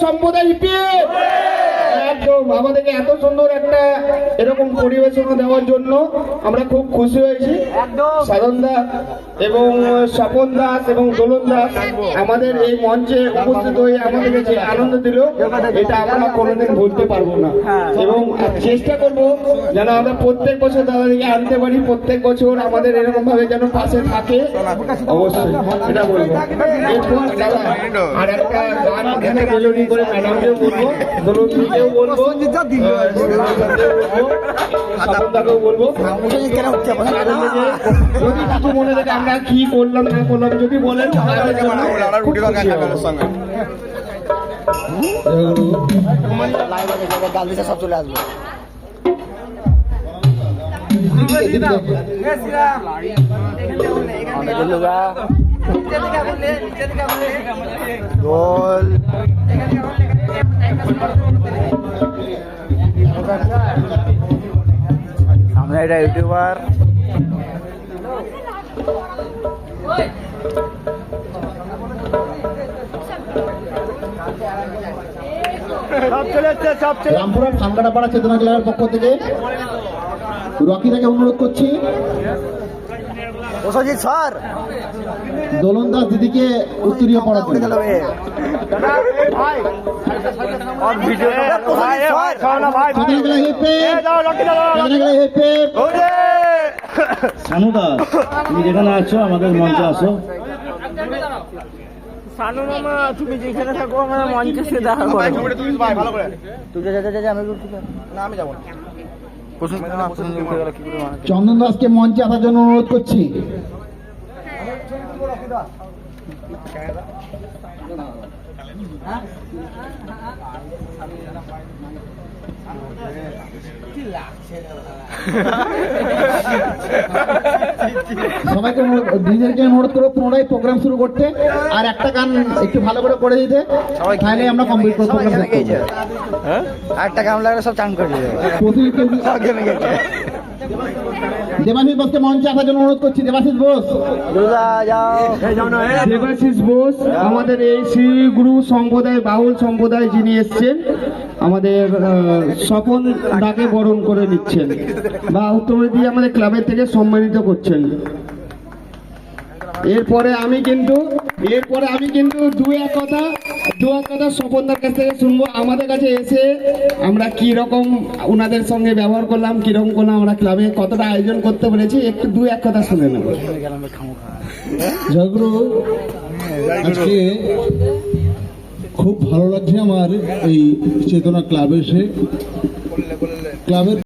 সম্প্রদায় একদম আমাদেরকে এত সুন্দর একটা এরকম পরিবেশনা দেওয়ার জন্য আমরা খুব খুশি হয়েছি। সাধন দাস এবং স্বপন দাস এবং দোলন দাস আমাদের এই মঞ্চে উপস্থিত হয়ে আমাদেরকে যে আনন্দ দিল এটা আমরা কোনোদিন ভুলতে পারবো না, এবং চেষ্টা করব যেন আমরা প্রত্যেক বছর দাদাদিকে আনতে পারি, প্রত্যেক বছর আমাদের এরকম ভাবে যেন পাশে থাকে। অবশ্যই এটা বলবো। এরপর দাদা আর একটা গান এখানে মেলোডি করে ম্যাডামকেও বলবো, দোলনকেও বলবো, সাধনদাকেও বলবো। যদি কিছু মনে থাকে আমরা কি করলাম না করলাম যদি বলেন সব চলে আসবে। আমরা এটা ইউটিউবার রামপুরা ঠান্ডাপাড়া চেতনা ক্লাবের পক্ষ থেকে রকিদাকে অনুরোধ করছি স্যার দোলন দাস দিদিকে উত্তরীয় পড়াতে। সানু দাস তুমি যেখানে আছো আমাদের মঞ্চে আসো। সানু মামা তুমি যেখানে থাকো আমার মঞ্চে সে দেখা করো। আমি যাবো না। চন্দন দাসকে মঞ্চে আসার জন্য অনুরোধ করছি। সবাইকে নিজেদেরকে অনুরোধ করবো পুনরায় প্রোগ্রাম শুরু করতে, আর একটা গান একটু ভালো করে দিতে, তাহলে আমরা কমপ্লিট করবো। একটা গান লাগলে সব চান করে দিবে। দেবাশিস বোসকে মঞ্চে আসার জন্য অনুরোধ করছি। দেবাশিস বোস, দেবাশিস বোস আমাদের এই শ্রী গুরু সম্প্রদায় বাউল সম্প্রদায় যিনি এসছেন আমাদের স্বপন দাকে বরণ করে নিচ্ছেন বা উত্তর দিয়ে আমাদের ক্লাবের থেকে সম্মানিত করছেন। এরপরে আমি কিন্তু দু এক কথা স্বপনদার কাছ থেকে শুনবো। আমাদের কাছে এসে আমরা কি রকম ওনাদের সঙ্গে ব্যবহার করলাম, কিরকম করলাম, আমরা ক্লাবে কতটা আয়োজন করতে পেরেছি, একটু দু এক কথা শুনে নেব। জয়গুরু, আজকে খুব ভালো লাগছে আমার এই চেতনা ক্লাবে এসে। ক্লাবের